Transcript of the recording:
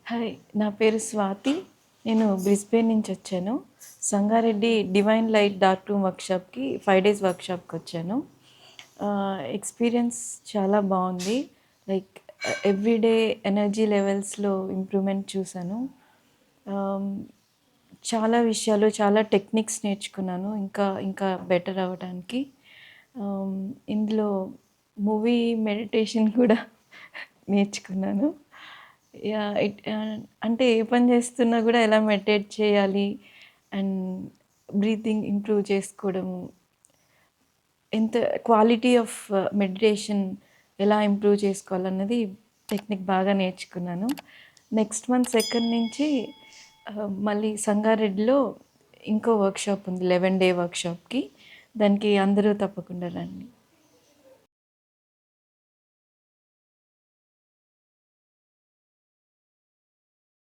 Hi, నా పేరు స్వాతి. నేను బ్రిస్బేన్ నుంచి వచ్చాను. Sangareddy divine light dark room వర్క్షాప్కి 5 days వర్క్షాప్కి వచ్చాను. ఎక్స్పీరియన్స్ చాలా బాగుంది. లైక్ ఎవ్రీడే ఎనర్జీ లెవెల్స్లో ఇంప్రూవ్మెంట్ చూశాను. చాలా విషయాలు, చాలా టెక్నిక్స్ నేర్చుకున్నాను ఇంకా ఇంకా బెటర్ అవ్వడానికి. ఇందులో మూవీ మెడిటేషన్ కూడా నేర్చుకున్నాను. అంటే ఏ పని చేస్తున్నా కూడా ఎలా మెడిటేట్ చేయాలి అండ్ బ్రీతింగ్ ఇంప్రూవ్ చేసుకోవడము, ఎంత క్వాలిటీ ఆఫ్ మెడిటేషన్ ఎలా ఇంప్రూవ్ చేసుకోవాలన్నది టెక్నిక్ బాగా నేర్చుకున్నాను. నెక్స్ట్ మంత్ 2nd నుంచి మళ్ళీ సంగారెడ్డిలో ఇంకో వర్క్షాప్ ఉంది, 11 day వర్క్షాప్కి. దానికి అందరూ తప్పకుండా రండి.